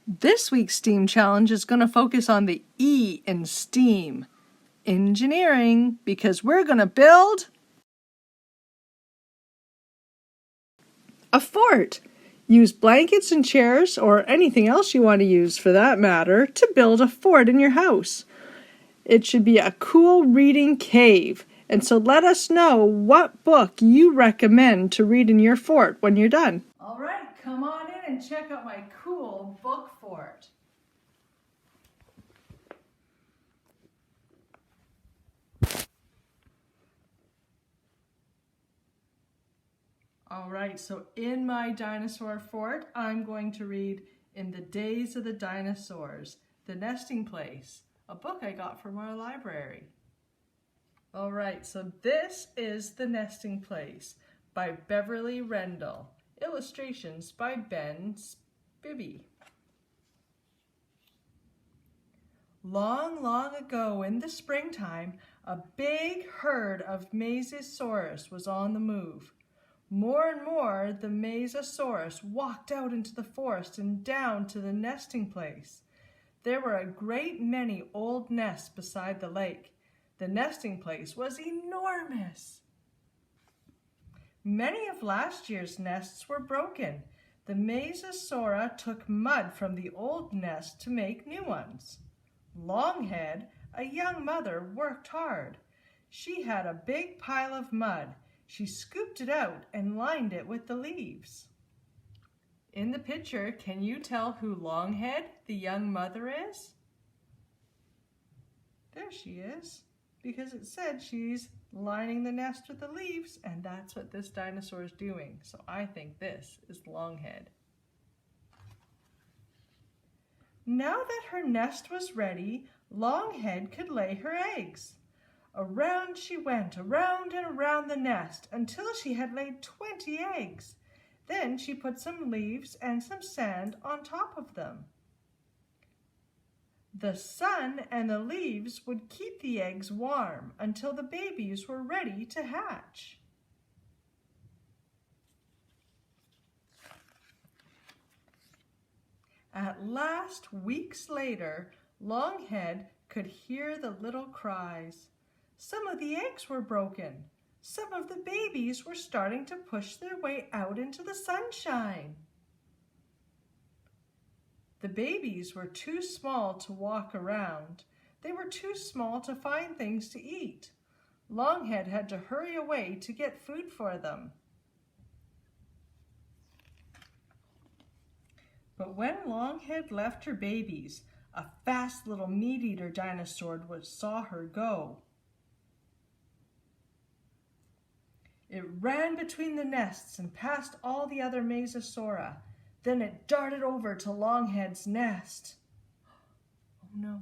This week's STEAM challenge is going to focus on the E in STEAM, engineering, because we're going to build a fort. Use blankets and chairs, or anything else you want to use for that matter, to build a fort in your house. It should be a cool reading cave. And so let us know what book you recommend to read in your fort when you're done. All right, come on in and check out my cool book fort. All right, so in my dinosaur fort, I'm going to read In the Days of the Dinosaurs, The Nesting Place, a book I got from our library. All right, so this is The Nesting Place by Beverly Rendell. Illustrations by Ben Spivey. Long, long ago in the springtime, a big herd of Mesosaurus was on the move. More and more, the Mesosaurus walked out into the forest and down to the nesting place. There were a great many old nests beside the lake. The nesting place was enormous. Many of last year's nests were broken. The Mesosaura took mud from the old nest to make new ones. Longhead, a young mother, worked hard. She had a big pile of mud. She scooped it out and lined it with the leaves. In the picture, can you tell who Longhead, the young mother, is? There she is, because it said she's lining the nest with the leaves, and that's what this dinosaur is doing. So I think this is Longhead. Now that her nest was ready, Longhead could lay her eggs. Around she went, around and around the nest, until she had laid 20 eggs. Then she put some leaves and some sand on top of them. The sun and the leaves would keep the eggs warm until the babies were ready to hatch. At last, weeks later, Longhead could hear the little cries. Some of the eggs were broken. Some of the babies were starting to push their way out into the sunshine. The babies were too small to walk around. They were too small to find things to eat. Longhead had to hurry away to get food for them. But when Longhead left her babies, a fast little meat-eater dinosaur saw her go. It ran between the nests and past all the other Mesosaura. Then it darted over to Longhead's nest. Oh no.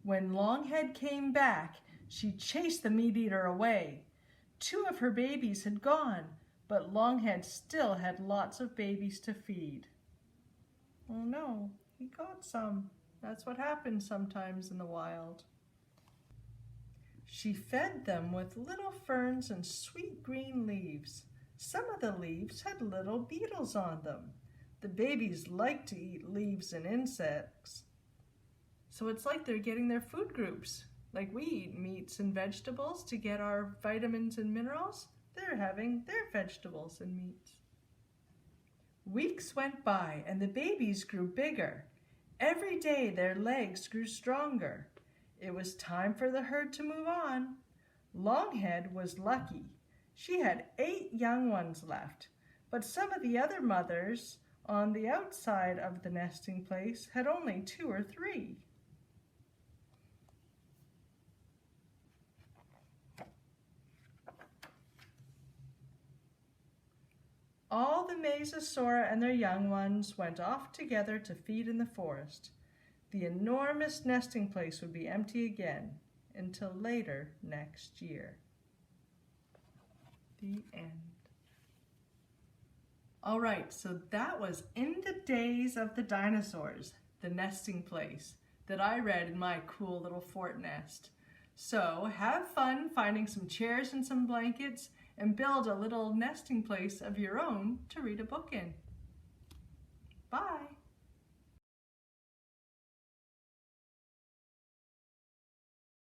When Longhead came back, she chased the meat-eater away. 2 of her babies had gone, but Longhead still had lots of babies to feed. Oh no, he got some. That's what happens sometimes in the wild. She fed them with little ferns and sweet green leaves. Some of the leaves had little beetles on them. The babies like to eat leaves and insects. So it's like they're getting their food groups. Like we eat meats and vegetables to get our vitamins and minerals, they're having their vegetables and meats. Weeks went by and the babies grew bigger. Every day their legs grew stronger. It was time for the herd to move on. Longhead was lucky. She had 8 young ones left, but some of the other mothers on the outside of the nesting place had only 2 or 3. All the Mesosaura and their young ones went off together to feed in the forest. The enormous nesting place would be empty again until later next year. The end. All right, so that was In the Days of the Dinosaurs, The Nesting Place, that I read in my cool little fort nest. So have fun finding some chairs and some blankets and build a little nesting place of your own to read a book in. Bye.